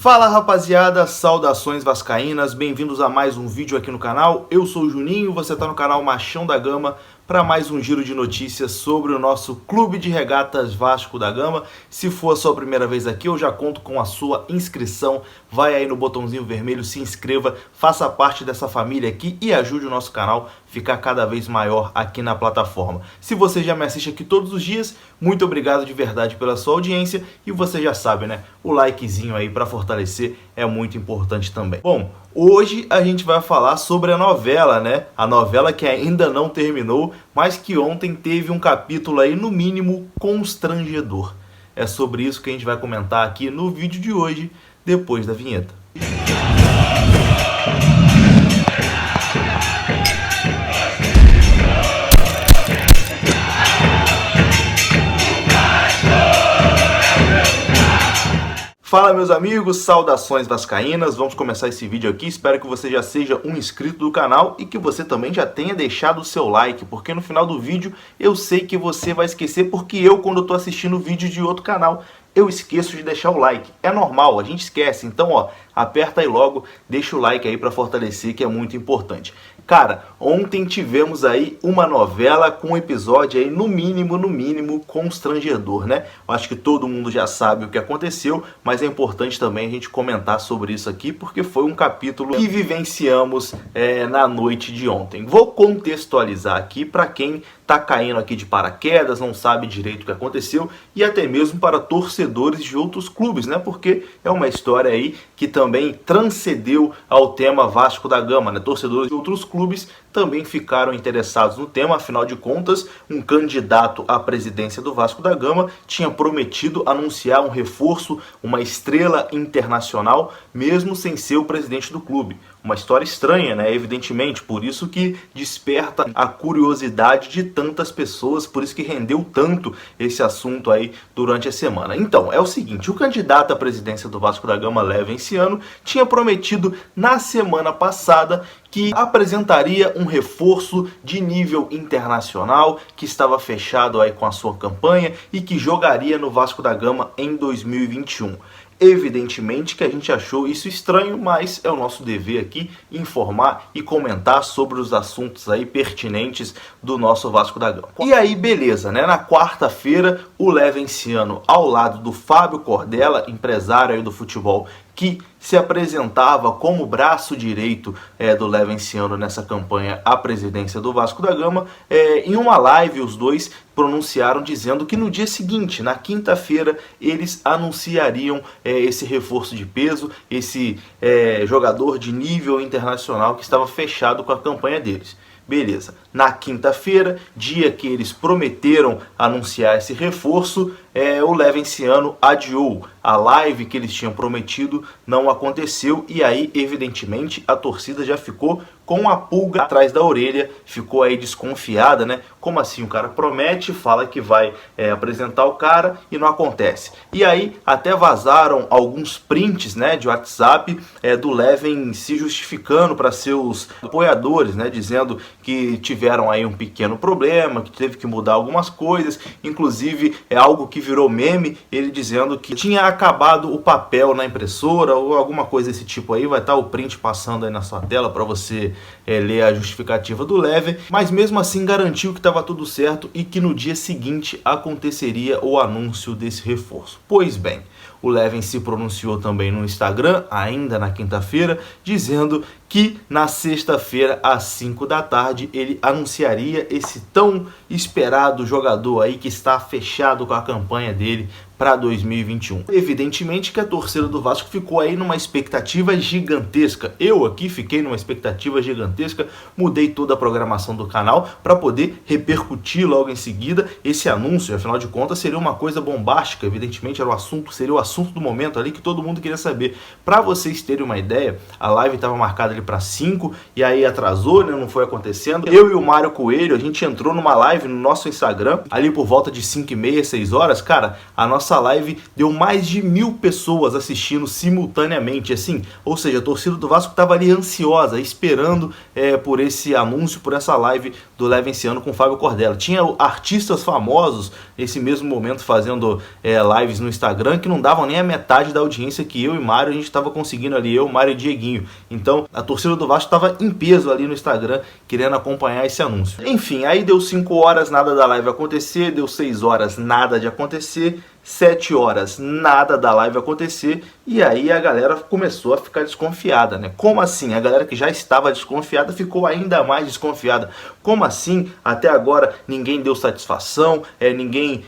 Fala rapaziada, saudações vascaínas, bem-vindos a mais um vídeo aqui no canal. Eu sou o Juninho, você está no canal Machão da Gama para mais um giro de notícias sobre o nosso Clube de Regatas Vasco da Gama. Se for a sua primeira vez aqui, eu já conto com a sua inscrição. Vai aí no botãozinho vermelho, se inscreva, faça parte dessa família aqui e ajude o nosso canal a ficar cada vez maior aqui na plataforma. Se você já me assiste aqui todos os dias, muito obrigado de verdade pela sua audiência e você já sabe, né? O likezinho aí para fortalecer é muito importante também. Bom, hoje a gente vai falar sobre a novela, né? A novela que ainda não terminou, mas que ontem teve um capítulo aí, no mínimo, constrangedor. É sobre isso que a gente vai comentar aqui no vídeo de hoje, depois da vinheta. Fala meus amigos, saudações vascaínas, vamos começar esse vídeo aqui, espero que você já seja um inscrito do canal e que você também já tenha deixado o seu like, porque no final do vídeo eu sei que você vai esquecer, porque eu quando eu tô assistindo vídeo de outro canal, eu esqueço de deixar o like, é normal, a gente esquece, então ó, aperta aí logo, deixa o like aí para fortalecer que é muito importante. Cara, ontem tivemos aí uma novela com um episódio aí no mínimo constrangedor, né? Eu acho que todo mundo já sabe o que aconteceu, mas é importante também a gente comentar sobre isso aqui, porque foi um capítulo que vivenciamos na noite de ontem. Vou contextualizar aqui para quem tá caindo aqui de paraquedas, não sabe direito o que aconteceu, e até mesmo para torcedores de outros clubes, né? Porque é uma história aí que também transcendeu ao tema Vasco da Gama, né? Torcedores de outros clubes também ficaram interessados no tema, afinal de contas, um candidato à presidência do Vasco da Gama tinha prometido anunciar um reforço, uma estrela internacional, mesmo sem ser o presidente do clube. Uma história estranha, né? Evidentemente, por isso que desperta a curiosidade de tantas pessoas, por isso que rendeu tanto esse assunto aí durante a semana. Então, é o seguinte, o candidato à presidência do Vasco da Gama, Levenciano, tinha prometido na semana passada que apresentaria um reforço de nível internacional, que estava fechado aí com a sua campanha e que jogaria no Vasco da Gama em 2021. Evidentemente que a gente achou isso estranho, mas é o nosso dever aqui informar e comentar sobre os assuntos aí pertinentes do nosso Vasco da Gama. E aí, beleza, né? Na quarta-feira, o Levenciano, ao lado do Fábio Cordella, empresário aí do futebol, que se apresentava como braço direito do Levenciano nessa campanha à presidência do Vasco da Gama, em uma live os dois pronunciaram dizendo que no dia seguinte, na quinta-feira, eles anunciariam esse reforço de peso, esse jogador de nível internacional que estava fechado com a campanha deles. Beleza, na quinta-feira, dia que eles prometeram anunciar esse reforço, o Levenciano adiou. A live que eles tinham prometido não aconteceu e aí, evidentemente, a torcida já ficou com a pulga atrás da orelha, ficou aí desconfiada, né? Como assim? O cara promete, fala que vai apresentar o cara e não acontece. E aí até vazaram alguns prints, né, de WhatsApp do Leven se justificando para seus apoiadores, né, dizendo que tiveram aí um pequeno problema, que teve que mudar algumas coisas, inclusive é algo que virou meme, ele dizendo que tinha acabado o papel na impressora ou alguma coisa desse tipo aí, vai estar o print passando aí na sua tela para você ler a justificativa do Leven, mas mesmo assim garantiu que estava tudo certo e que no dia seguinte aconteceria o anúncio desse reforço. Pois bem, o Leven se pronunciou também no Instagram, ainda na quinta-feira, dizendo que na sexta-feira, às 5 da tarde, ele anunciaria esse tão esperado jogador aí que está fechado com a campanha dele para 2021. Evidentemente que a torcida do Vasco ficou aí numa expectativa gigantesca. Eu aqui fiquei numa expectativa gigantesca, mudei toda a programação do canal para poder repercutir logo em seguida esse anúncio. Afinal de contas, seria uma coisa bombástica, evidentemente era o assunto, seria o assunto do momento ali que todo mundo queria saber. Para vocês terem uma ideia, a live estava marcada ali para 5 e aí atrasou, né? Não foi acontecendo. Eu e o Mário Coelho, a gente entrou numa live no nosso Instagram ali por volta de 5h30, 6 horas. Cara, a nossa nossa live deu mais de 1000 pessoas assistindo simultaneamente, assim, ou seja, a torcida do Vasco estava ali ansiosa, esperando por esse anúncio, por essa live do Levenciano com o Fábio Cordella. Tinha artistas famosos nesse mesmo momento fazendo lives no Instagram que não davam nem a metade da audiência que eu e Mário a gente estava conseguindo ali, eu, Mário e Dieguinho. Então a torcida do Vasco estava em peso ali no Instagram querendo acompanhar esse anúncio. Enfim, aí deu 5 horas, nada da live acontecer, deu 6 horas, nada de acontecer, 7 horas, nada da live acontecer, e aí a galera começou a ficar desconfiada, né? Como assim? A galera que já estava desconfiada ficou ainda mais desconfiada. Como assim? Até agora ninguém deu satisfação, ninguém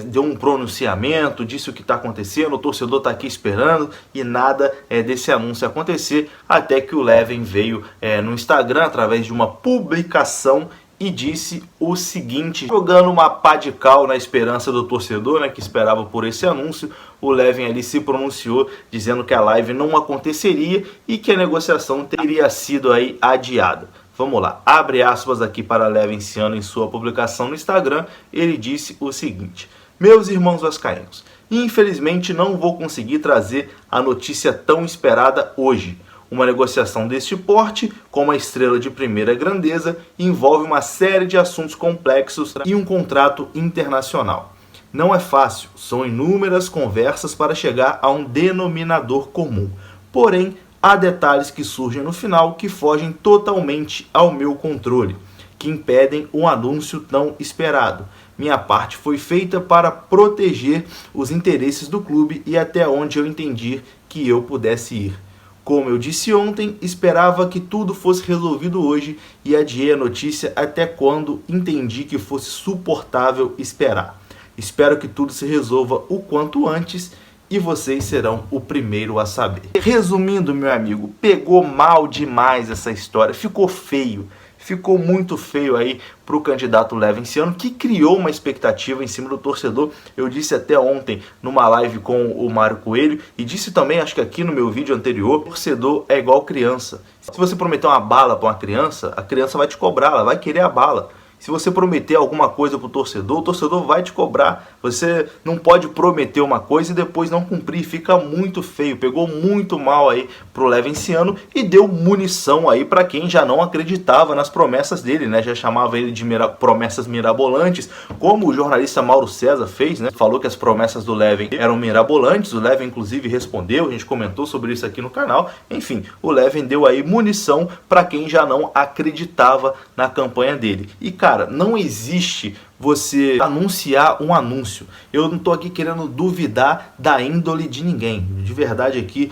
deu um pronunciamento, disse o que está acontecendo, o torcedor está aqui esperando e nada desse anúncio acontecer, até que o Leven veio no Instagram através de uma publicação e disse o seguinte, jogando uma pá de cal na esperança do torcedor, né, que esperava por esse anúncio. O Leven ali se pronunciou dizendo que a live não aconteceria e que a negociação teria sido aí adiada. Vamos lá, abre aspas aqui para Levenciano em sua publicação no Instagram. Ele disse o seguinte: meus irmãos vascaínos, infelizmente não vou conseguir trazer a notícia tão esperada hoje. Uma negociação deste porte, com uma estrela de primeira grandeza, envolve uma série de assuntos complexos e um contrato internacional. Não é fácil, são inúmeras conversas para chegar a um denominador comum. Porém, há detalhes que surgem no final que fogem totalmente ao meu controle, que impedem um anúncio tão esperado. Minha parte foi feita para proteger os interesses do clube e até onde eu entendi que eu pudesse ir. Como eu disse ontem, esperava que tudo fosse resolvido hoje e adiei a notícia até quando entendi que fosse suportável esperar. Espero que tudo se resolva o quanto antes e vocês serão o primeiro a saber. Resumindo, meu amigo, pegou mal demais essa história, ficou feio. Ficou muito feio aí para o candidato Levenciano, que criou uma expectativa em cima do torcedor. Eu disse até ontem numa live com o Mário Coelho e disse também, acho que aqui no meu vídeo anterior, torcedor é igual criança. Se você prometer uma bala para uma criança, a criança vai te cobrar, ela vai querer a bala. Se você prometer alguma coisa para o torcedor vai te cobrar. Você não pode prometer uma coisa e depois não cumprir. Fica muito feio. Pegou muito mal aí pro Levenciano e deu munição aí para quem já não acreditava nas promessas dele, né? Já chamava ele de promessas mirabolantes, como o jornalista Mauro César fez, né? Falou que as promessas do Leven eram mirabolantes. O Leven inclusive respondeu, a gente comentou sobre isso aqui no canal. Enfim, o Leven deu aí munição para quem já não acreditava na campanha dele. E cara, não existe você anunciar um anúncio. Eu não estou aqui querendo duvidar da índole de ninguém. De verdade aqui,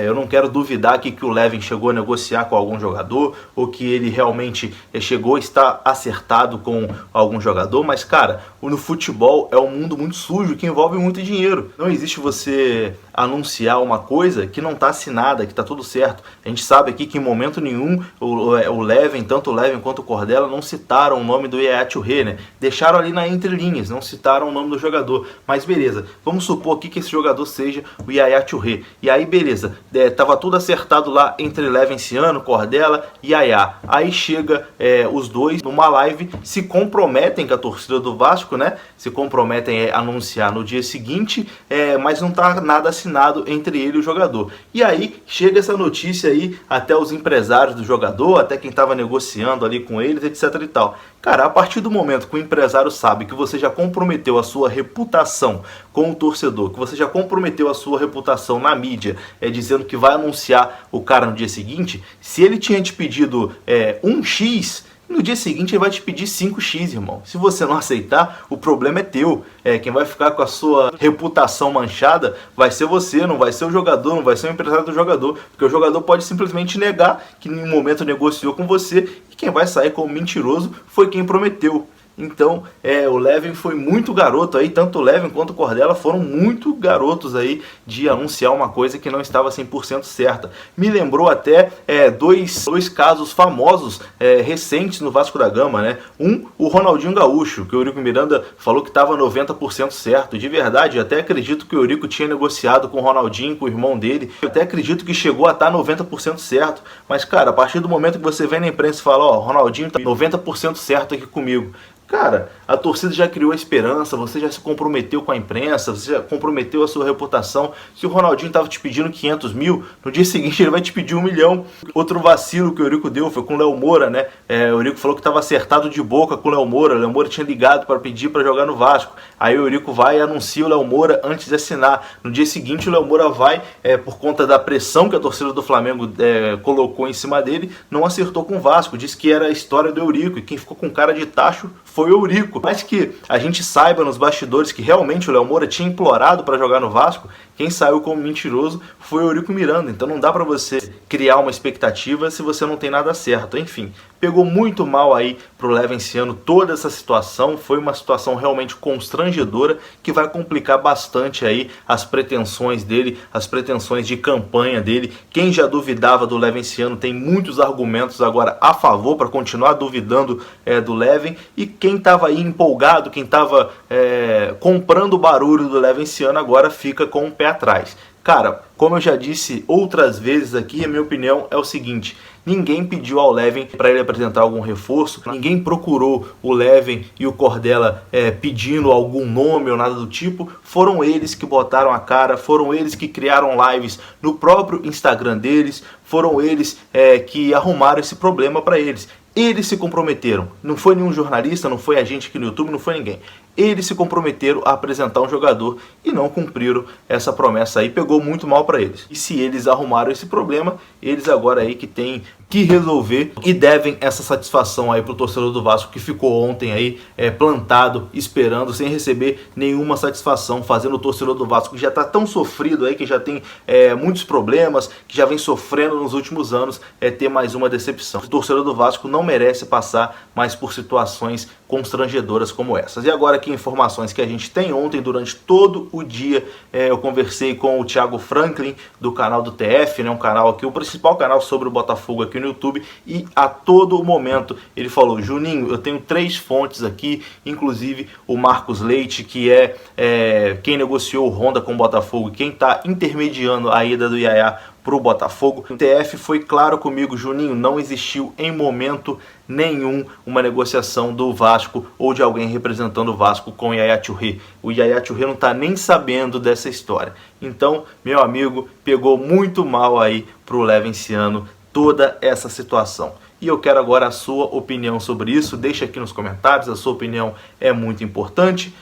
eu não quero duvidar aqui que o Leven chegou a negociar com algum jogador ou que ele realmente chegou a estar acertado com algum jogador. Mas, cara, no futebol é um mundo muito sujo que envolve muito dinheiro. Não existe você anunciar uma coisa que não está assinada, que está tudo certo. A gente sabe aqui que em momento nenhum o Leven, tanto o Leven quanto o Cordella, não citaram o nome do Yaya Touré, né? Deixaram ali na entrelinhas, não citaram o nome do jogador. Mas beleza, vamos supor aqui que esse jogador seja o Yaya Touré. E aí beleza, tava tudo acertado lá entre Levenciano, Cordella e Yaya. Aí chega os dois numa live, se comprometem com a torcida do Vasco, né? Se comprometem a anunciar no dia seguinte, mas não tá nada assinado entre ele e o jogador. E aí chega essa notícia aí até os empresários do jogador, até quem estava negociando ali com eles, etc e tal. Cara, a partir do momento que o empresário sabe que você já comprometeu a sua reputação com o torcedor, que você já comprometeu a sua reputação na mídia, dizendo que vai anunciar o cara no dia seguinte, se ele tinha te pedido 1x, no dia seguinte ele vai te pedir 5x, irmão. Se você não aceitar, o problema é teu. Quem vai ficar com a sua reputação manchada vai ser você, não vai ser o jogador, não vai ser o empresário do jogador. Porque o jogador pode simplesmente negar que em um momento negociou com você e quem vai sair como mentiroso foi quem prometeu. Então, o Leven foi muito garoto aí, tanto o Leven quanto o Cordella foram muito garotos aí de anunciar uma coisa que não estava 100% certa. Me lembrou até dois casos famosos recentes no Vasco da Gama, né? O Ronaldinho Gaúcho, que o Eurico Miranda falou que estava 90% certo. De verdade, eu até acredito que o Eurico tinha negociado com o Ronaldinho, com o irmão dele. Eu até acredito que chegou a estar 90% certo. Mas, cara, a partir do momento que você vem na imprensa e fala, ó, Ronaldinho tá 90% certo aqui comigo. Cara, a torcida já criou a esperança, você já se comprometeu com a imprensa, você já comprometeu a sua reputação. Se o Ronaldinho estava te pedindo 500 mil, no dia seguinte ele vai te pedir 1 milhão. Outro vacilo que o Eurico deu foi com o Léo Moura, né? O Eurico falou que estava acertado de boca com o Léo Moura. O Léo Moura tinha ligado para pedir para jogar no Vasco. Aí o Eurico vai e anuncia o Léo Moura antes de assinar. No dia seguinte o Léo Moura vai, por conta da pressão que a torcida do Flamengo colocou em cima dele, não acertou com o Vasco. Disse que era a história do Eurico e quem ficou com cara de tacho foi o Eurico. Mas que a gente saiba nos bastidores que realmente o Léo Moura tinha implorado para jogar no Vasco, quem saiu como mentiroso foi o Eurico Miranda. Então não dá para você criar uma expectativa se você não tem nada certo. Enfim, pegou muito mal aí pro Levenciano toda essa situação. Foi uma situação realmente constrangedora que vai complicar bastante aí as pretensões dele, as pretensões de campanha dele. Quem já duvidava do Levenciano tem muitos argumentos agora a favor para continuar duvidando do Leven. E quem estava aí empolgado, quem estava comprando o barulho do Levenciano agora fica com o pé atrás. Cara, como eu já disse outras vezes aqui, a minha opinião é o seguinte: ninguém pediu ao Leven para ele apresentar algum reforço, ninguém procurou o Leven e o Cordella pedindo algum nome ou nada do tipo. Foram eles que botaram a cara, foram eles que criaram lives no próprio Instagram deles, foram eles que arrumaram esse problema para eles. Eles se comprometeram, não foi nenhum jornalista, não foi a gente aqui no YouTube, não foi ninguém. Eles se comprometeram a apresentar um jogador e não cumpriram essa promessa aí, pegou muito mal para eles. E se eles arrumaram esse problema, eles agora aí que têm que resolver e devem essa satisfação aí pro torcedor do Vasco que ficou ontem aí plantado, esperando, sem receber nenhuma satisfação, fazendo o torcedor do Vasco que já tá tão sofrido aí, que já tem muitos problemas, que já vem sofrendo nos últimos anos, ter mais uma decepção. O torcedor do Vasco não merece passar mais por situações constrangedoras como essas. E agora aqui informações que a gente tem. Ontem, durante todo o dia, eu conversei com o Thiago Franklin do canal do TF, né, um canal aqui, o principal canal sobre o Botafogo aqui no YouTube, e a todo momento ele falou: Juninho, eu tenho 3 fontes aqui, inclusive o Marcos Leite, que quem negociou o Honda com o Botafogo, quem está intermediando a ida do Yaya para o Botafogo. O TF foi claro comigo: Juninho, não existiu em momento nenhum uma negociação do Vasco ou de alguém representando o Vasco com o Yaya Touré. O Yaya Touré não está nem sabendo dessa história. Então, meu amigo, pegou muito mal aí pro Levenciano toda essa situação. E eu quero agora a sua opinião sobre isso. Deixa aqui nos comentários, a sua opinião é muito importante.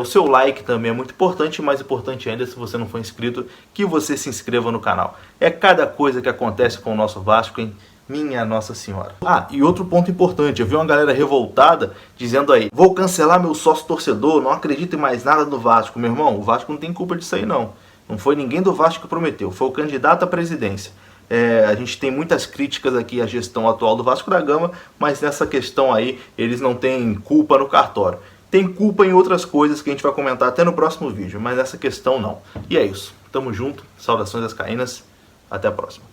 O seu like também é muito importante, e mais importante ainda, se você não for inscrito, que você se inscreva no canal. É cada coisa que acontece com o nosso Vasco, hein? Minha Nossa Senhora. E outro ponto importante, eu vi uma galera revoltada dizendo aí: vou cancelar meu sócio torcedor, não acredito em mais nada do Vasco. Meu irmão, o Vasco não tem culpa disso aí não. Não foi ninguém do Vasco que prometeu, foi o candidato à presidência. A gente tem muitas críticas aqui à gestão atual do Vasco da Gama, mas nessa questão aí eles não têm culpa no cartório. Tem culpa em outras coisas que a gente vai comentar até no próximo vídeo, mas nessa questão não. E é isso. Tamo junto. Saudações vascaínas. Até a próxima.